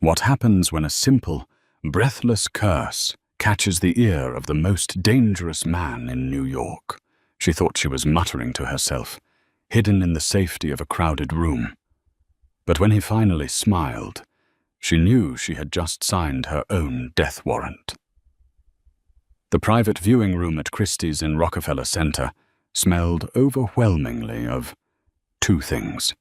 What happens when a simple, breathless curse catches the ear of the most dangerous man in New York? She thought she was muttering to herself, hidden in the safety of a crowded room. But when he finally smiled, she knew she had just signed her own death warrant. The private viewing room at Christie's in Rockefeller Center smelled overwhelmingly of two things: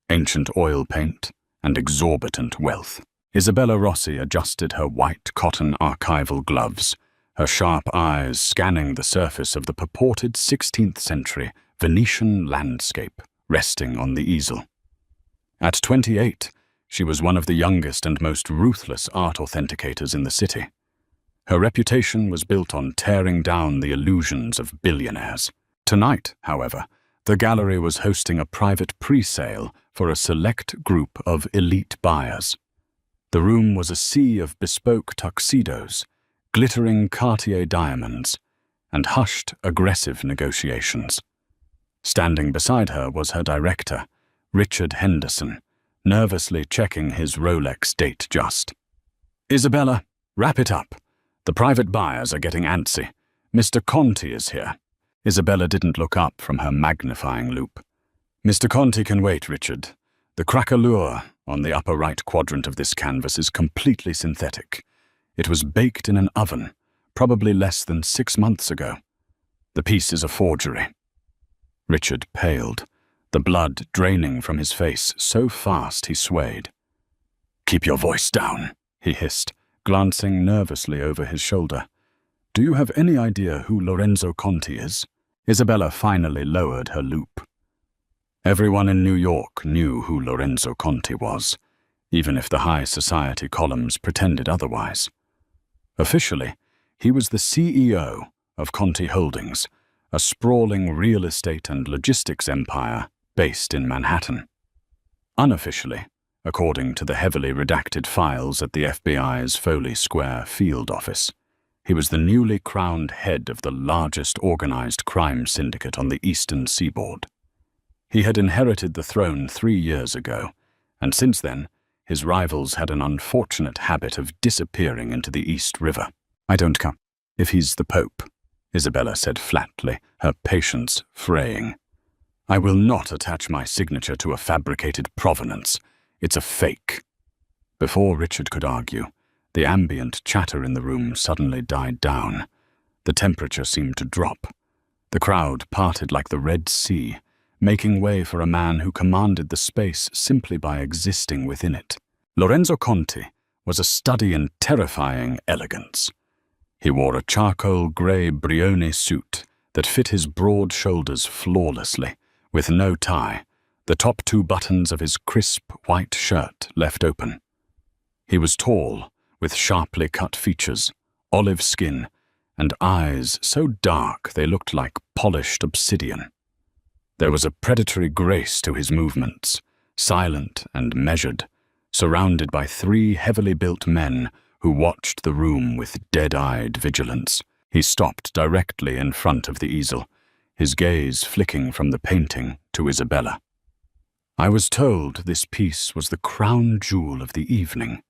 ancient oil paint and exorbitant wealth. Isabella Rossi adjusted her white cotton archival gloves, her sharp eyes scanning the surface of the purported 16th century Venetian landscape resting on the easel. At 28, she was one of the youngest and most ruthless art authenticators in the city. Her reputation was built on tearing down the illusions of billionaires. Tonight, however, the gallery was hosting a private pre-sale for a select group of elite buyers. The room was a sea of bespoke tuxedos, glittering Cartier diamonds, and hushed, aggressive negotiations. Standing beside her was her director, Richard Henderson, nervously checking his Rolex date just. "Isabella, wrap it up. The private buyers are getting antsy. Mr. Conti is here." Isabella didn't look up from her magnifying loupe. "Mr. Conti can wait, Richard. The craquelure on the upper right quadrant of this canvas is completely synthetic. It was baked in an oven, probably less than 6 months ago. The piece is a forgery." Richard paled, the blood draining from his face so fast he swayed. "Keep your voice down," he hissed, glancing nervously over his shoulder. "Do you have any idea who Lorenzo Conti is?" Isabella finally lowered her loupe. Everyone in New York knew who Lorenzo Conti was, even if the high society columns pretended otherwise. Officially, he was the CEO of Conti Holdings, a sprawling real estate and logistics empire based in Manhattan. Unofficially, according to the heavily redacted files at the FBI's Foley Square field office, he was the newly crowned head of the largest organized crime syndicate on the eastern seaboard. He had inherited the throne 3 years ago, and since then, his rivals had an unfortunate habit of disappearing into the East River. "I don't come if he's the Pope," Isabella said flatly, her patience fraying. "I will not attach my signature to a fabricated provenance. It's a fake." Before Richard could argue, the ambient chatter in the room suddenly died down. The temperature seemed to drop. The crowd parted like the Red Sea, making way for a man who commanded the space simply by existing within it. Lorenzo Conti was a study in terrifying elegance. He wore a charcoal grey Brioni suit that fit his broad shoulders flawlessly, with no tie, the top 2 buttons of his crisp white shirt left open. He was tall, with sharply cut features, olive skin, and eyes so dark they looked like polished obsidian. There was a predatory grace to his movements, silent and measured, surrounded by 3 heavily built men who watched the room with dead-eyed vigilance. He stopped directly in front of the easel, his gaze flicking from the painting to Isabella. "I was told this piece was the crown jewel of the evening."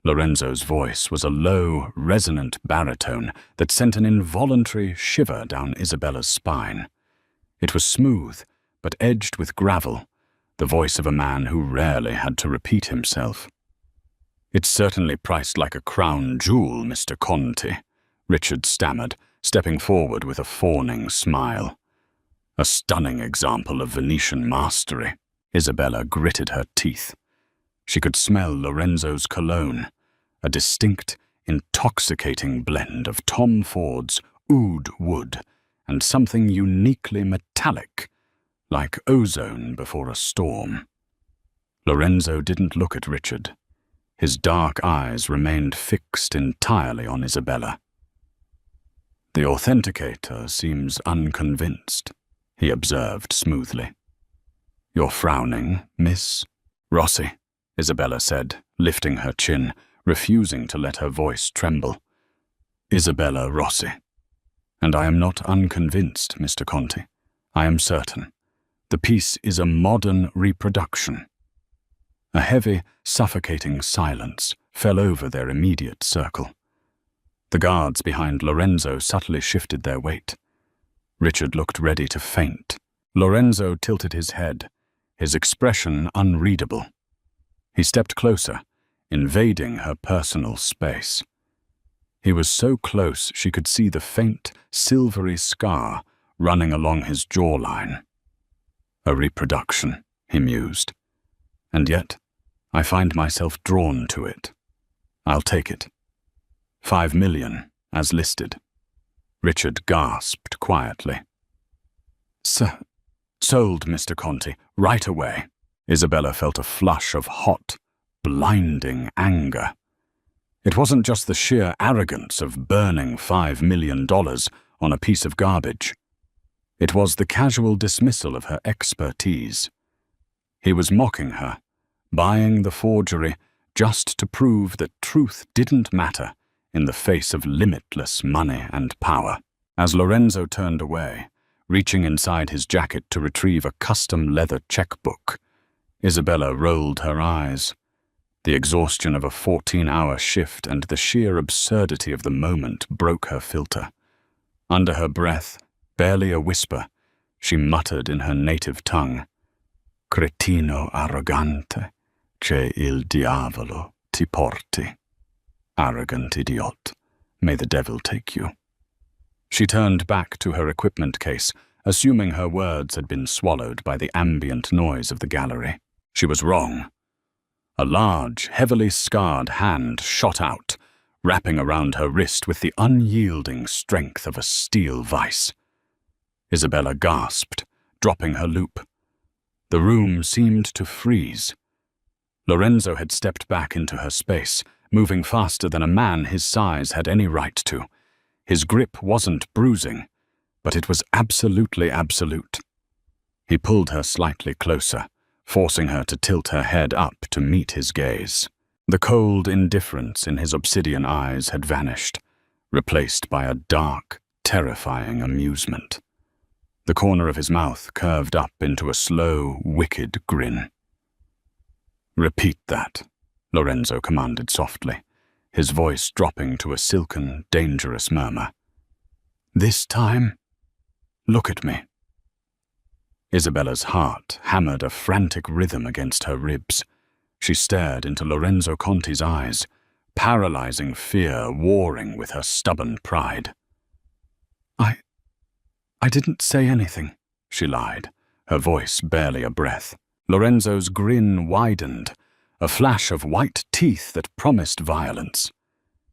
Lorenzo's voice was a low, resonant baritone that sent an involuntary shiver down Isabella's spine. It was smooth, but edged with gravel, the voice of a man who rarely had to repeat himself. "It's certainly priced like a crown jewel, Mr. Conti," Richard stammered, stepping forward with a fawning smile. "A stunning example of Venetian mastery." Isabella gritted her teeth. She could smell Lorenzo's cologne, a distinct, intoxicating blend of Tom Ford's oud wood and something uniquely metallic, like ozone before a storm. Lorenzo didn't look at Richard. His dark eyes remained fixed entirely on Isabella. "The authenticator seems unconvinced," he observed smoothly. "You're frowning, Miss Rossi," Isabella said, lifting her chin, refusing to let her voice tremble. "Isabella Rossi. And I am not unconvinced, Mr. Conti. I am certain. The piece is a modern reproduction." A heavy, suffocating silence fell over their immediate circle. The guards behind Lorenzo subtly shifted their weight. Richard looked ready to faint. Lorenzo tilted his head, his expression unreadable. He stepped closer, invading her personal space. He was so close she could see the faint, silvery scar running along his jawline. A reproduction, he mused. And yet, I find myself drawn to it. I'll take it. 5 million, as listed. Richard gasped quietly. Sold, Mr. Conti, right away. Isabella felt a flush of hot, blinding anger. It wasn't just the sheer arrogance of burning $5 million on a piece of garbage. It was the casual dismissal of her expertise. He was mocking her, buying the forgery just to prove that truth didn't matter in the face of limitless money and power. As Lorenzo turned away, reaching inside his jacket to retrieve a custom leather checkbook, Isabella rolled her eyes. The exhaustion of a 14-hour shift and the sheer absurdity of the moment broke her filter. Under her breath, barely a whisper, she muttered in her native tongue, "Cretino arrogante, che il diavolo ti porti." Arrogant idiot, may the devil take you. She turned back to her equipment case, assuming her words had been swallowed by the ambient noise of the gallery. She was wrong. A large, heavily scarred hand shot out, wrapping around her wrist with the unyielding strength of a steel vice. Isabella gasped, dropping her loop. The room seemed to freeze. Lorenzo had stepped back into her space, moving faster than a man his size had any right to. His grip wasn't bruising, but it was absolutely absolute. He pulled her slightly closer, forcing her to tilt her head up to meet his gaze. The cold indifference in his obsidian eyes had vanished, replaced by a dark, terrifying amusement. The corner of his mouth curved up into a slow, wicked grin. "Repeat that," Lorenzo commanded softly, his voice dropping to a silken, dangerous murmur. "This time, look at me." Isabella's heart hammered a frantic rhythm against her ribs. She stared into Lorenzo Conti's eyes, paralyzing fear warring with her stubborn pride. I didn't say anything," she lied, her voice barely a breath. Lorenzo's grin widened, a flash of white teeth that promised violence.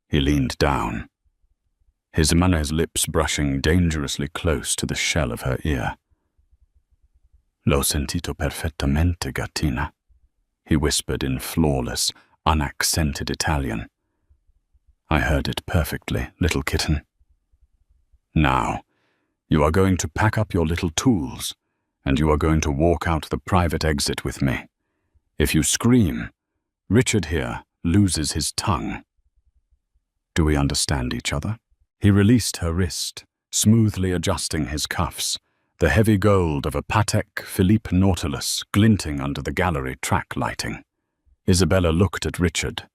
He leaned down, his man's lips brushing dangerously close to the shell of her ear. "L'ho sentito perfettamente, gattina," he whispered in flawless, unaccented Italian. "I heard it perfectly, little kitten. Now, you are going to pack up your little tools, and you are going to walk out the private exit with me. If you scream, Richard here loses his tongue. Do we understand each other?" He released her wrist, smoothly adjusting his cuffs, the heavy gold of a Patek Philippe Nautilus glinting under the gallery track lighting. Isabella looked at Richard.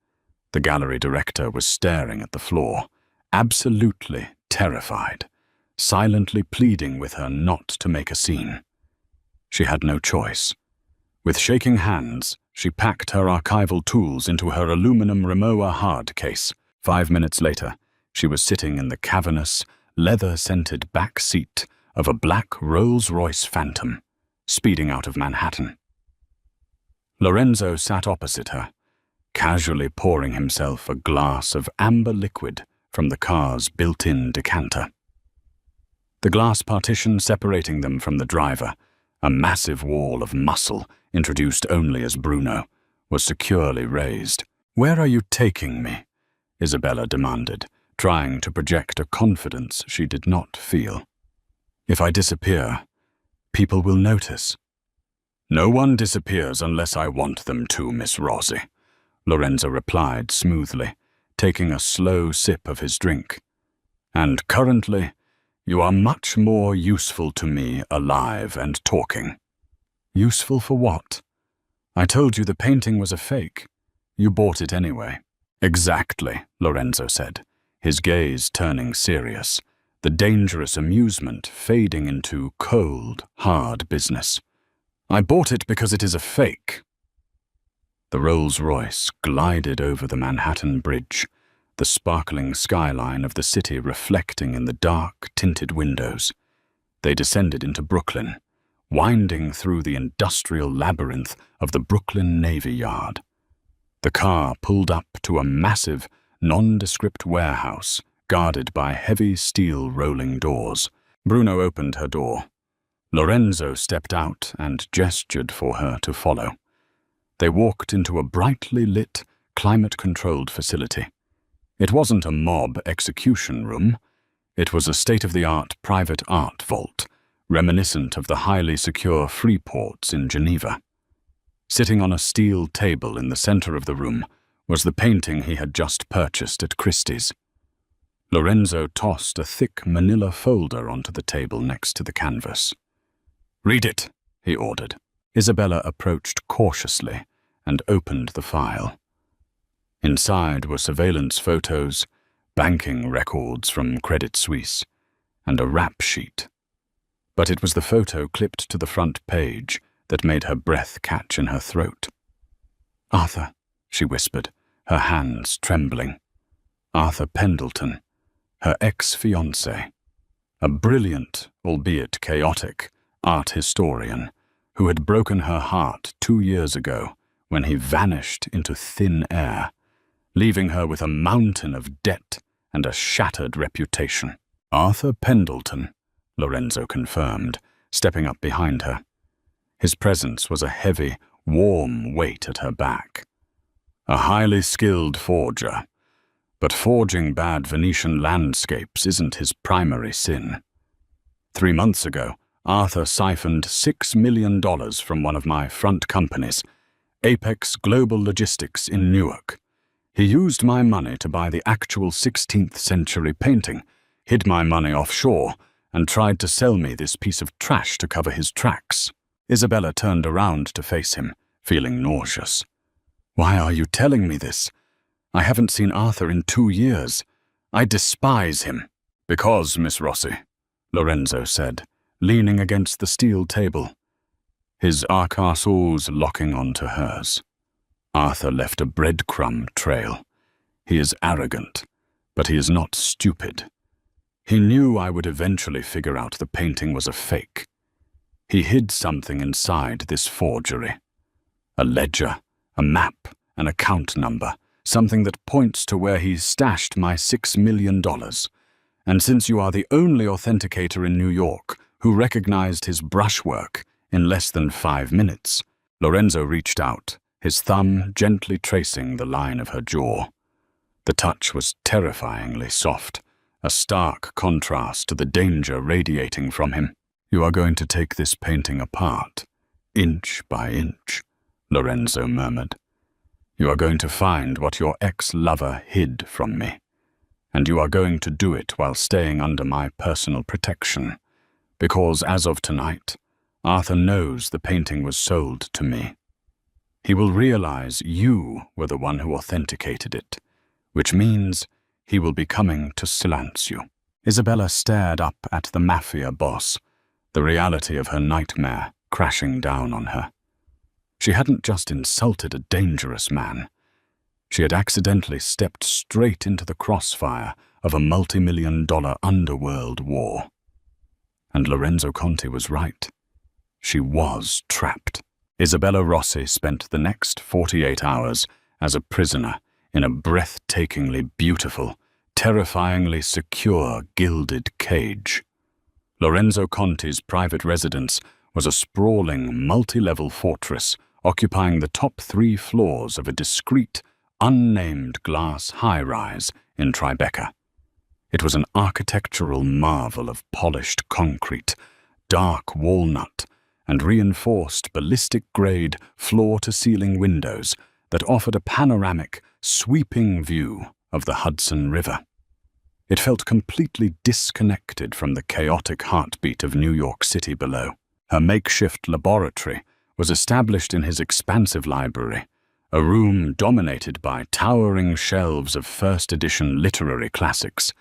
The gallery director was staring at the floor, absolutely terrified, silently pleading with her not to make a scene. She had no choice. With shaking hands, she packed her archival tools into her aluminum Rimowa hard case. 5 minutes later, she was sitting in the cavernous, leather-scented back seat of a black Rolls-Royce Phantom, speeding out of Manhattan. Lorenzo sat opposite her, casually pouring himself a glass of amber liquid from the car's built-in decanter. The glass partition separating them from the driver, a massive wall of muscle introduced only as Bruno, was securely raised. "Where are you taking me?" Isabella demanded, trying to project a confidence she did not feel. "If I disappear, people will notice." "No one disappears unless I want them to, Miss Rossi," Lorenzo replied smoothly, taking a slow sip of his drink. "And currently, you are much more useful to me alive and talking." "Useful for what?" I told you the painting was a fake. You bought it anyway. Exactly, Lorenzo said, his gaze turning serious, the dangerous amusement fading into cold, hard business. I bought it because it is a fake. The Rolls-Royce glided over the Manhattan Bridge, the sparkling skyline of the city reflecting in the dark, tinted windows. They descended into Brooklyn, winding through the industrial labyrinth of the Brooklyn Navy Yard. The car pulled up to a massive, nondescript warehouse guarded by heavy steel rolling doors. Bruno opened her door. Lorenzo stepped out and gestured for her to follow. They walked into a brightly lit, climate-controlled facility. It wasn't a mob execution room. It was a state-of-the-art private art vault, reminiscent of the highly secure free ports in Geneva. Sitting on a steel table in the center of the room was the painting he had just purchased at Christie's. Lorenzo tossed a thick manila folder onto the table next to the canvas. "Read it," he ordered. Isabella approached cautiously and opened the file. Inside were surveillance photos, banking records from Credit Suisse, and a rap sheet. But it was the photo clipped to the front page that made her breath catch in her throat. "Arthur," she whispered, her hands trembling. Arthur Pendleton, her ex-fiancé, a brilliant, albeit chaotic, art historian who had broken her heart 2 years ago when he vanished into thin air, leaving her with a mountain of debt and a shattered reputation. "Arthur Pendleton," Lorenzo confirmed, stepping up behind her. His presence was a heavy, warm weight at her back. A highly skilled forger, but forging bad Venetian landscapes isn't his primary sin. 3 months ago, Arthur siphoned $6 million from one of my front companies, Apex Global Logistics in Newark. He used my money to buy the actual 16th century painting, hid my money offshore, and tried to sell me this piece of trash to cover his tracks. Isabella turned around to face him, feeling nauseous. "Why are you telling me this? I haven't seen Arthur in 2 years. I despise him." "Because, Miss Rossi," Lorenzo said, leaning against the steel table, his arcasous locking onto hers. "Arthur left a breadcrumb trail. He is arrogant, but he is not stupid. He knew I would eventually figure out the painting was a fake. He hid something inside this forgery. A ledger, a map, an account number, something that points to where he stashed my $6 million. And since you are the only authenticator in New York who recognized his brushwork in less than 5 minutes, Lorenzo reached out, his thumb gently tracing the line of her jaw. The touch was terrifyingly soft, a stark contrast to the danger radiating from him. "You are going to take this painting apart, inch by inch," Lorenzo murmured. "You are going to find what your ex-lover hid from me, and you are going to do it while staying under my personal protection, because as of tonight, Arthur knows the painting was sold to me. He will realize you were the one who authenticated it, which means he will be coming to silence you." Isabella stared up at the mafia boss, the reality of her nightmare crashing down on her. She hadn't just insulted a dangerous man. She had accidentally stepped straight into the crossfire of a multi-million-dollar underworld war. And Lorenzo Conti was right. She was trapped. Isabella Rossi spent the next 48 hours as a prisoner in a breathtakingly beautiful, terrifyingly secure gilded cage. Lorenzo Conti's private residence was a sprawling, multi-level fortress occupying the top 3 floors of a discreet, unnamed glass high-rise in Tribeca. It was an architectural marvel of polished concrete, dark walnut, and reinforced ballistic-grade floor-to-ceiling windows that offered a panoramic, sweeping view of the Hudson River. It felt completely disconnected from the chaotic heartbeat of New York City below. Her makeshift laboratory was established in his expansive library, a room dominated by towering shelves of first-edition literary classics,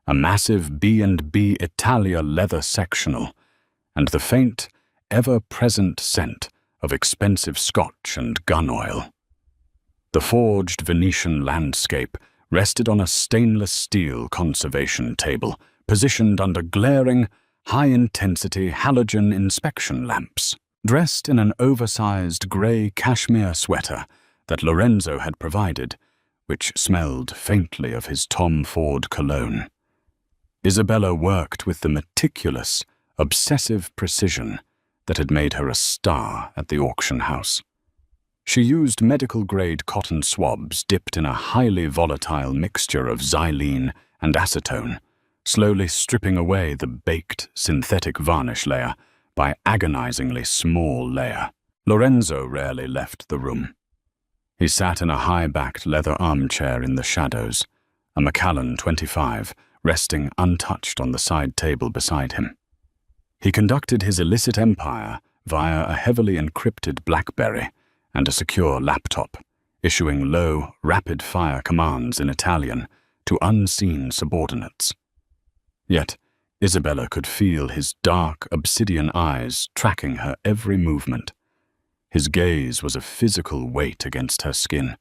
a massive B&B Italia leather sectional, and the faint, ever-present scent of expensive scotch and gun oil. The forged Venetian landscape rested on a stainless steel conservation table positioned under glaring, high-intensity halogen inspection lamps. Dressed in an oversized grey cashmere sweater that Lorenzo had provided, which smelled faintly of his Tom Ford cologne, Isabella worked with the meticulous, obsessive precision that had made her a star at the auction house. She used medical-grade cotton swabs dipped in a highly volatile mixture of xylene and acetone, slowly stripping away the baked synthetic varnish layer by agonizingly small layer. Lorenzo rarely left the room. He sat in a high-backed leather armchair in the shadows, a Macallan 25, resting untouched on the side table beside him. He conducted his illicit empire via a heavily encrypted BlackBerry and a secure laptop, issuing low, rapid-fire commands in Italian to unseen subordinates. Yet, Isabella could feel his dark, obsidian eyes tracking her every movement. His gaze was a physical weight against her skin,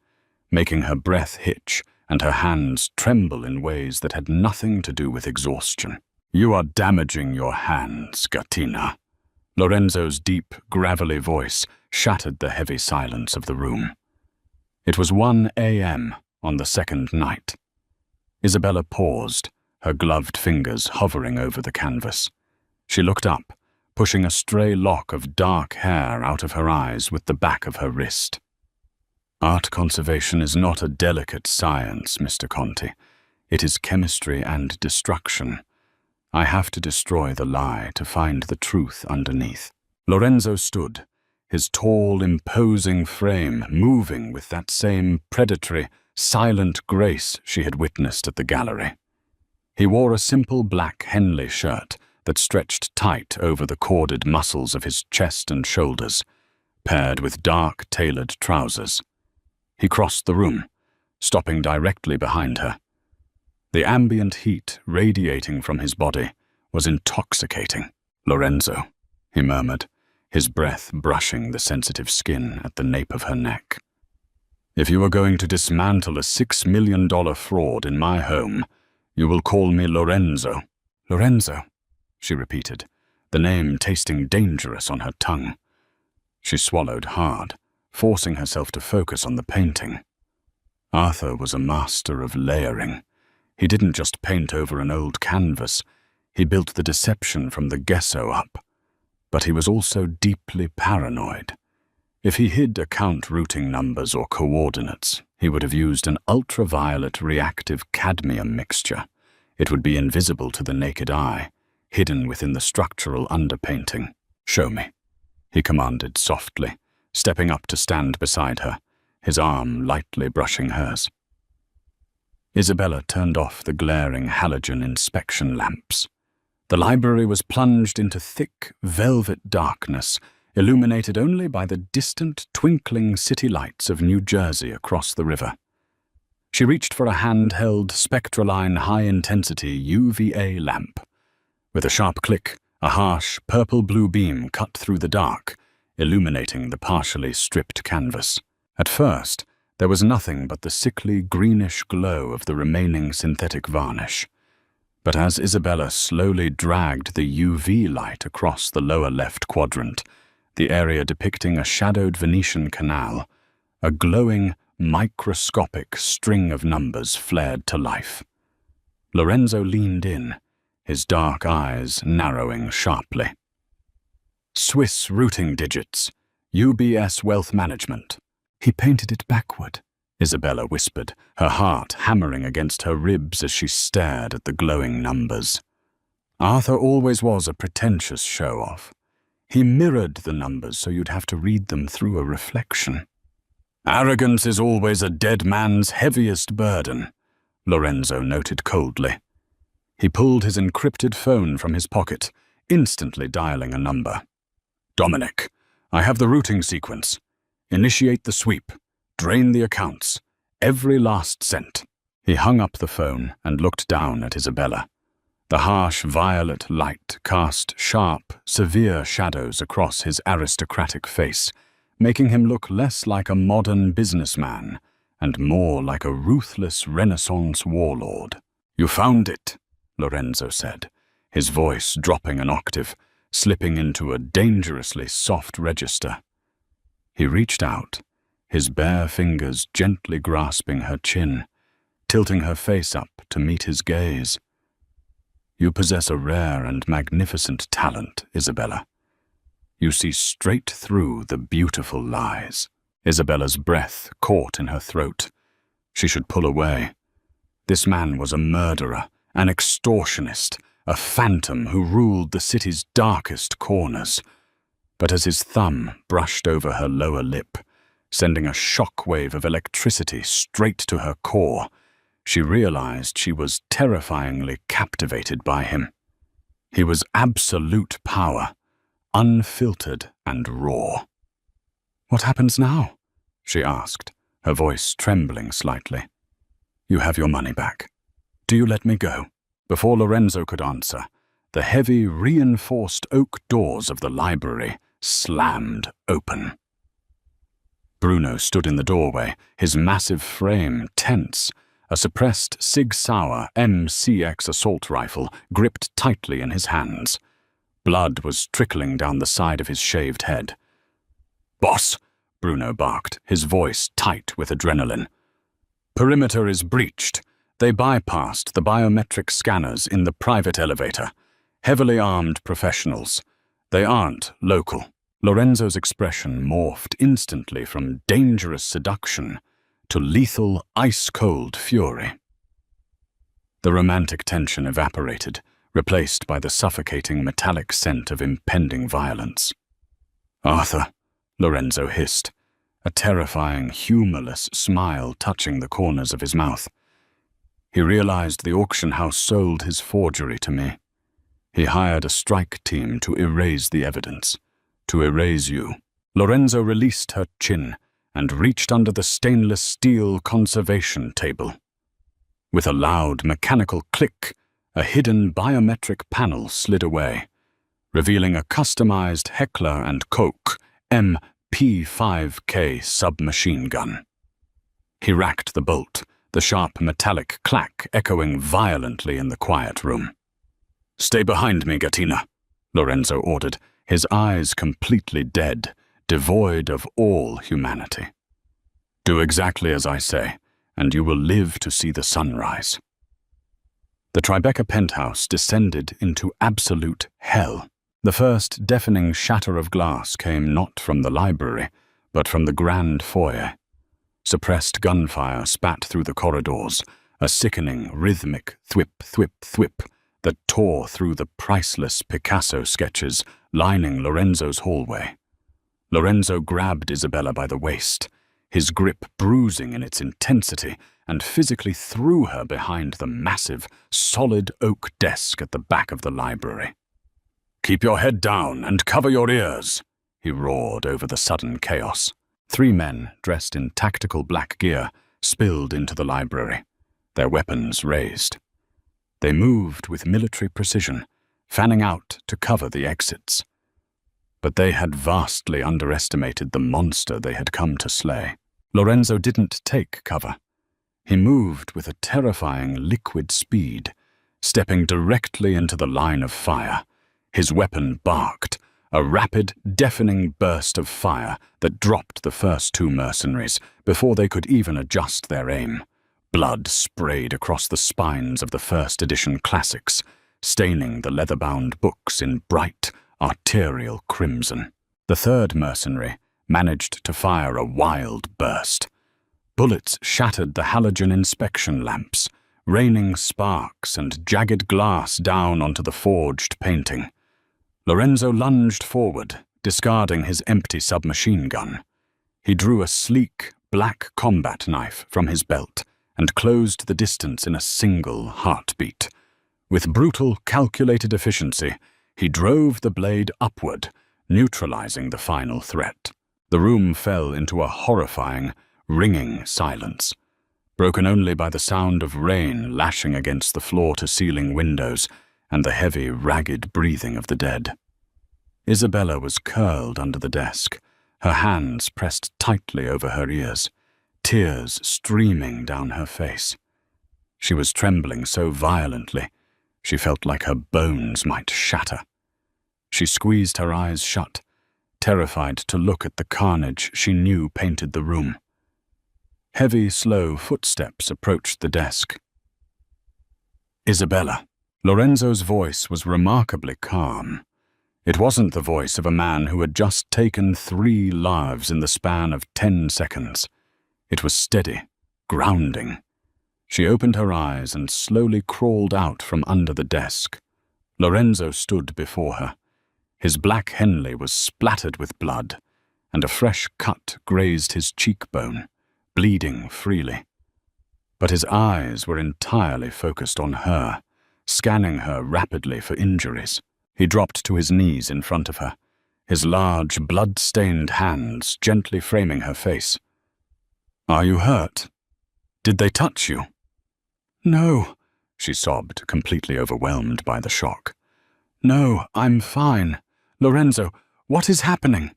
making her breath hitch and her hands tremble in ways that had nothing to do with exhaustion. "You are damaging your hands, Gattina." Lorenzo's deep, gravelly voice shattered the heavy silence of the room. It was 1 a.m. on the second night. Isabella paused, her gloved fingers hovering over the canvas. She looked up, pushing a stray lock of dark hair out of her eyes with the back of her wrist. "Art conservation is not a delicate science, Mr. Conti. It is chemistry and destruction. I have to destroy the lie to find the truth underneath." Lorenzo stood, his tall, imposing frame moving with that same predatory, silent grace she had witnessed at the gallery. He wore a simple black Henley shirt that stretched tight over the corded muscles of his chest and shoulders, paired with dark, tailored trousers. He crossed the room, stopping directly behind her. The ambient heat radiating from his body was intoxicating. "Lorenzo," he murmured, his breath brushing the sensitive skin at the nape of her neck. "If you are going to dismantle a $6 million fraud in my home, you will call me Lorenzo." "Lorenzo," she repeated, the name tasting dangerous on her tongue. She swallowed hard, forcing herself to focus on the painting. Arthur was a master of layering. He didn't just paint over an old canvas, he built the deception from the gesso up. But he was also deeply paranoid. If he hid account routing numbers or coordinates, he would have used an ultraviolet reactive cadmium mixture. It would be invisible to the naked eye, hidden within the structural underpainting. "Show me," he commanded softly, stepping up to stand beside her, his arm lightly brushing hers. Isabella turned off the glaring halogen inspection lamps. The library was plunged into thick, velvet darkness, illuminated only by the distant, twinkling city lights of New Jersey across the river. She reached for a hand-held Spectraline high-intensity UVA lamp. With a sharp click, a harsh, purple-blue beam cut through the dark, illuminating the partially stripped canvas. At first, there was nothing but the sickly greenish glow of the remaining synthetic varnish. But as Isabella slowly dragged the UV light across the lower left quadrant, the area depicting a shadowed Venetian canal, a glowing, microscopic string of numbers flared to life. Lorenzo leaned in, his dark eyes narrowing sharply. "Swiss routing digits, UBS Wealth Management." "He painted it backward," Isabella whispered, her heart hammering against her ribs as she stared at the glowing numbers. Arthur always was a pretentious show-off. He mirrored the numbers so you'd have to read them through a reflection. "Arrogance is always a dead man's heaviest burden," Lorenzo noted coldly. He pulled his encrypted phone from his pocket, instantly dialing a number. "Dominic, I have the routing sequence. Initiate the sweep. Drain the accounts. Every last cent." He hung up the phone and looked down at Isabella. The harsh violet light cast sharp, severe shadows across his aristocratic face, making him look less like a modern businessman and more like a ruthless Renaissance warlord. "You found it," Lorenzo said, his voice dropping an octave, slipping into a dangerously soft register. He reached out, his bare fingers gently grasping her chin, tilting her face up to meet his gaze. "You possess a rare and magnificent talent, Isabella. You see straight through the beautiful lies." Isabella's breath caught in her throat. She should pull away. This man was a murderer, an extortionist, a phantom who ruled the city's darkest corners. But as his thumb brushed over her lower lip, sending a shockwave of electricity straight to her core, she realized she was terrifyingly captivated by him. He was absolute power, unfiltered and raw. "What happens now?" she asked, her voice trembling slightly. "You have your money back. Do you let me go?" Before Lorenzo could answer, the heavy, reinforced oak doors of the library slammed open. Bruno stood in the doorway, his massive frame tense, a suppressed Sig Sauer MCX assault rifle gripped tightly in his hands. Blood was trickling down the side of his shaved head. "Boss," Bruno barked, his voice tight with adrenaline. "Perimeter is breached. They bypassed the biometric scanners in the private elevator. Heavily armed professionals. They aren't local." Lorenzo's expression morphed instantly from dangerous seduction to lethal, ice-cold fury. The romantic tension evaporated, replaced by the suffocating metallic scent of impending violence. "Arthur," Lorenzo hissed, a terrifying, humorless smile touching the corners of his mouth. "He realized the auction house sold his forgery to me. He hired a strike team to erase the evidence, to erase you." Lorenzo released her chin and reached under the stainless steel conservation table. With a loud mechanical click, a hidden biometric panel slid away, revealing a customized Heckler & Koch MP5K submachine gun. He racked the bolt, the sharp metallic clack echoing violently in the quiet room. "Stay behind me, Gattina," Lorenzo ordered, his eyes completely dead, devoid of all humanity. "Do exactly as I say, and you will live to see the sunrise." The Tribeca penthouse descended into absolute hell. The first deafening shatter of glass came not from the library, but from the grand foyer. Suppressed gunfire spat through the corridors, a sickening, rhythmic thwip, thwip, thwip that tore through the priceless Picasso sketches lining Lorenzo's hallway. Lorenzo grabbed Isabella by the waist, his grip bruising in its intensity, and physically threw her behind the massive, solid oak desk at the back of the library. "Keep your head down and cover your ears," he roared over the sudden chaos. 3 men, dressed in tactical black gear, spilled into the library, their weapons raised. They moved with military precision, fanning out to cover the exits. But they had vastly underestimated the monster they had come to slay. Lorenzo didn't take cover. He moved with a terrifying liquid speed, stepping directly into the line of fire. His weapon barked, a rapid, deafening burst of fire that dropped the first 2 mercenaries before they could even adjust their aim. Blood sprayed across the spines of the first edition classics, staining the leather-bound books in bright, arterial crimson. The 3rd mercenary managed to fire a wild burst. Bullets shattered the halogen inspection lamps, raining sparks and jagged glass down onto the forged painting. Lorenzo lunged forward, discarding his empty submachine gun. He drew a sleek, black combat knife from his belt and closed the distance in a single heartbeat. With brutal, calculated efficiency, he drove the blade upward, neutralizing the final threat. The room fell into a horrifying, ringing silence, broken only by the sound of rain lashing against the floor-to-ceiling windows and the heavy, ragged breathing of the dead. Isabella was curled under the desk, her hands pressed tightly over her ears, tears streaming down her face. She was trembling so violently, she felt like her bones might shatter. She squeezed her eyes shut, terrified to look at the carnage she knew painted the room. Heavy, slow footsteps approached the desk. Isabella. Lorenzo's voice was remarkably calm. It wasn't the voice of a man who had just taken 3 lives in the span of 10 seconds. It was steady, grounding. She opened her eyes and slowly crawled out from under the desk. Lorenzo stood before her. His black Henley was splattered with blood, and a fresh cut grazed his cheekbone, bleeding freely. But his eyes were entirely focused on her, scanning her rapidly for injuries. He dropped to his knees in front of her, his large, blood-stained hands gently framing her face. "Are you hurt? Did they touch you?" "No," she sobbed, completely overwhelmed by the shock. "No, I'm fine. Lorenzo, what is happening?"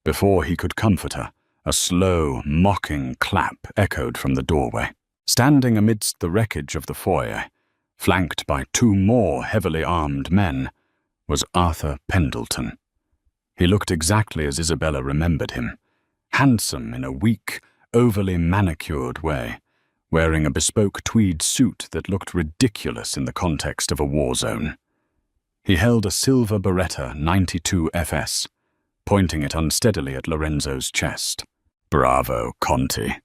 Before he could comfort her, a slow, mocking clap echoed from the doorway. Standing amidst the wreckage of the foyer, flanked by 2 more heavily armed men, was Arthur Pendleton. He looked exactly as Isabella remembered him, handsome in a weak, overly manicured way, wearing a bespoke tweed suit that looked ridiculous in the context of a war zone. He held a silver Beretta 92 FS, pointing it unsteadily at Lorenzo's chest. "Bravo, Conti,"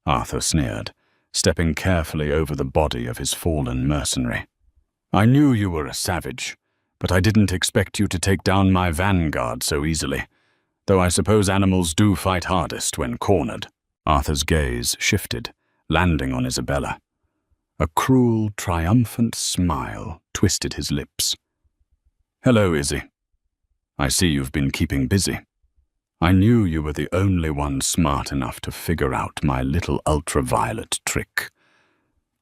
Arthur sneered, stepping carefully over the body of his fallen mercenary. "I knew you were a savage, but I didn't expect you to take down my vanguard so easily, though I suppose animals do fight hardest when cornered." Arthur's gaze shifted, landing on Isabella. A cruel, triumphant smile twisted his lips. "Hello, Izzy. I see you've been keeping busy. I knew you were the only one smart enough to figure out my little ultraviolet trick.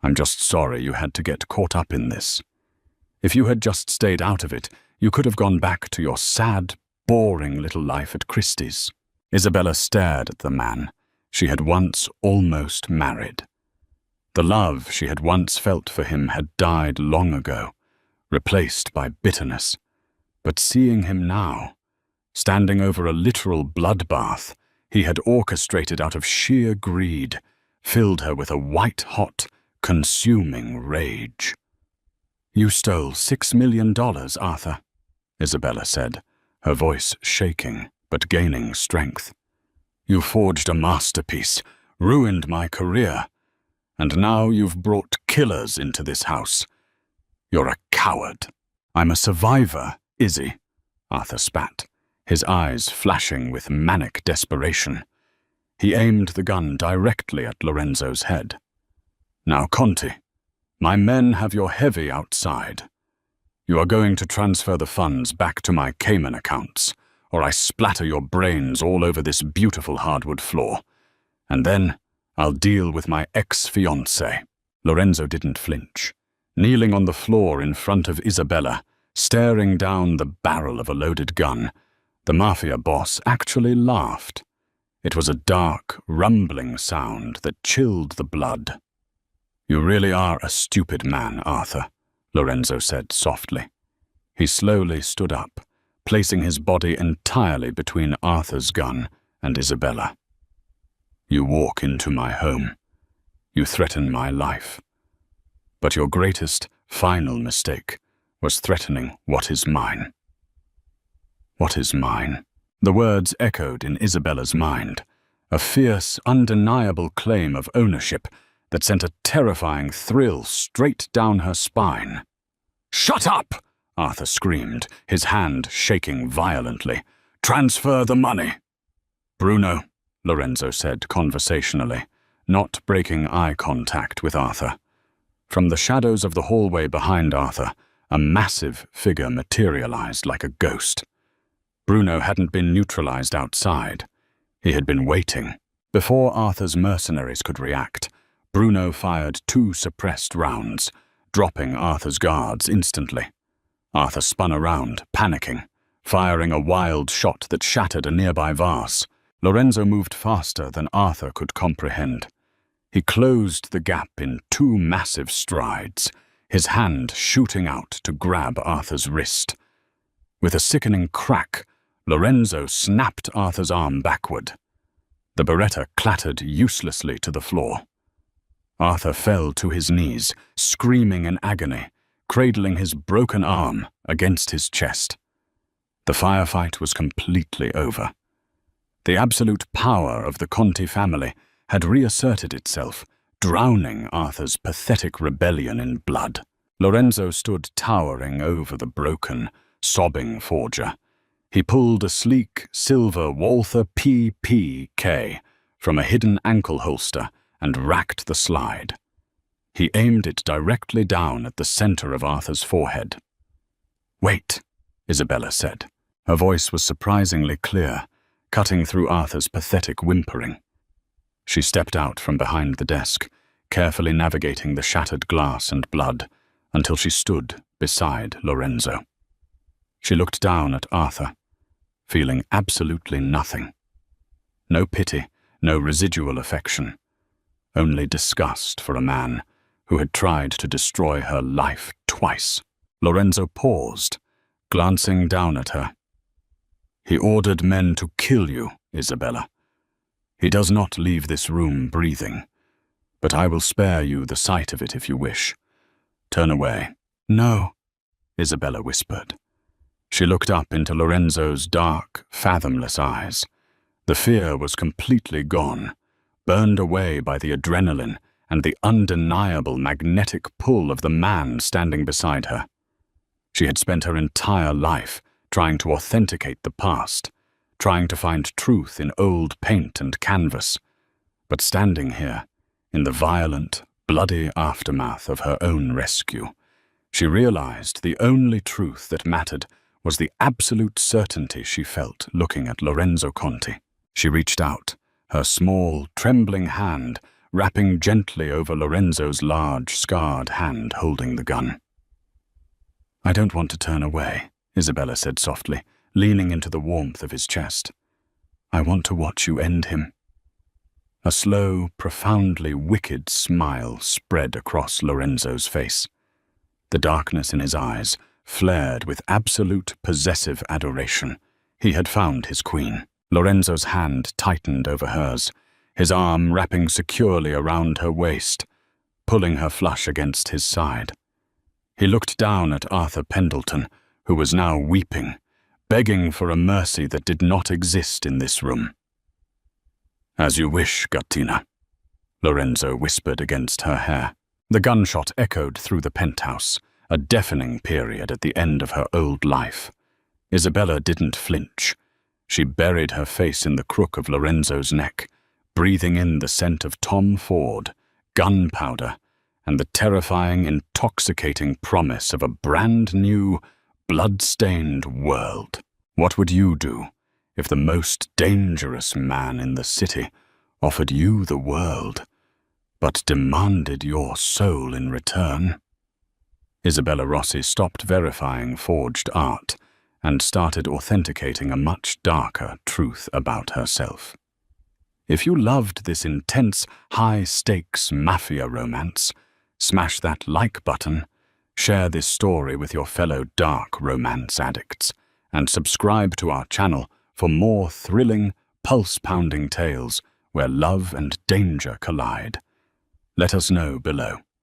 I'm just sorry you had to get caught up in this. If you had just stayed out of it, you could have gone back to your sad, boring little life at Christie's." Isabella stared at the man she had once almost married. The love she had once felt for him had died long ago, replaced by bitterness. But seeing him now, standing over a literal bloodbath he had orchestrated out of sheer greed, filled her with a white-hot, consuming rage. "You stole $6 million, Arthur," Isabella said, her voice shaking but gaining strength. "You forged a masterpiece, ruined my career, and now you've brought killers into this house. You're a coward." "I'm a survivor, Izzy," Arthur spat, his eyes flashing with manic desperation. He aimed the gun directly at Lorenzo's head. "Now, Conti, my men have your heavy outside. You are going to transfer the funds back to my Cayman accounts, or I splatter your brains all over this beautiful hardwood floor. And then I'll deal with my ex-fiancée." Lorenzo didn't flinch. Kneeling on the floor in front of Isabella, staring down the barrel of a loaded gun, the Mafia boss actually laughed. It was a dark, rumbling sound that chilled the blood. "You really are a stupid man, Arthur," Lorenzo said softly. He slowly stood up, placing his body entirely between Arthur's gun and Isabella. "You walk into my home. You threaten my life. But your greatest, final mistake was threatening what is mine." "What is mine?" The words echoed in Isabella's mind, a fierce, undeniable claim of ownership that sent a terrifying thrill straight down her spine. "Shut up!" Arthur screamed, his hand shaking violently. "Transfer the money." "Bruno," Lorenzo said conversationally, not breaking eye contact with Arthur. From the shadows of the hallway behind Arthur, a massive figure materialized like a ghost. Bruno hadn't been neutralized outside. He had been waiting. Before Arthur's mercenaries could react, Bruno fired 2 suppressed rounds, dropping Arthur's guards instantly. Arthur spun around, panicking, firing a wild shot that shattered a nearby vase. Lorenzo moved faster than Arthur could comprehend. He closed the gap in 2 massive strides, his hand shooting out to grab Arthur's wrist. With a sickening crack, Lorenzo snapped Arthur's arm backward. The beretta clattered uselessly to the floor. Arthur fell to his knees, screaming in agony, cradling his broken arm against his chest. The firefight was completely over. The absolute power of the Conti family had reasserted itself, drowning Arthur's pathetic rebellion in blood. Lorenzo stood towering over the broken, sobbing forger. He pulled a sleek, silver Walther PPK from a hidden ankle holster and racked the slide. He aimed it directly down at the center of Arthur's forehead. "Wait," Isabella said. Her voice was surprisingly clear, cutting through Arthur's pathetic whimpering. She stepped out from behind the desk, carefully navigating the shattered glass and blood, until she stood beside Lorenzo. She looked down at Arthur, feeling absolutely nothing. No pity, no residual affection, only disgust for a man who had tried to destroy her life twice. Lorenzo paused, glancing down at her. "He ordered men to kill you, Isabella. He does not leave this room breathing, but I will spare you the sight of it if you wish. Turn away." "No," Isabella whispered. She looked up into Lorenzo's dark, fathomless eyes. The fear was completely gone, burned away by the adrenaline and the undeniable magnetic pull of the man standing beside her. She had spent her entire life trying to authenticate the past, trying to find truth in old paint and canvas. But standing here, in the violent, bloody aftermath of her own rescue, she realized the only truth that mattered was the absolute certainty she felt looking at Lorenzo Conti. She reached out, her small, trembling hand wrapping gently over Lorenzo's large, scarred hand holding the gun. "I don't want to turn away," Isabella said softly, leaning into the warmth of his chest. "I want to watch you end him." A slow, profoundly wicked smile spread across Lorenzo's face. The darkness in his eyes flared with absolute possessive adoration. He had found his queen. Lorenzo's hand tightened over hers, his arm wrapping securely around her waist, pulling her flush against his side. He looked down at Arthur Pendleton, who was now weeping, begging for a mercy that did not exist in this room. "As you wish, Gattina," Lorenzo whispered against her hair. The gunshot echoed through the penthouse, a deafening period at the end of her old life. Isabella didn't flinch. She buried her face in the crook of Lorenzo's neck, breathing in the scent of Tom Ford, gunpowder, and the terrifying, intoxicating promise of a brand new, blood-stained world. What would you do if the most dangerous man in the city offered you the world, but demanded your soul in return? Isabella Rossi stopped verifying forged art and started authenticating a much darker truth about herself. If you loved this intense, high-stakes mafia romance, smash that like button, share this story with your fellow dark romance addicts, and subscribe to our channel for more thrilling, pulse-pounding tales where love and danger collide. Let us know below.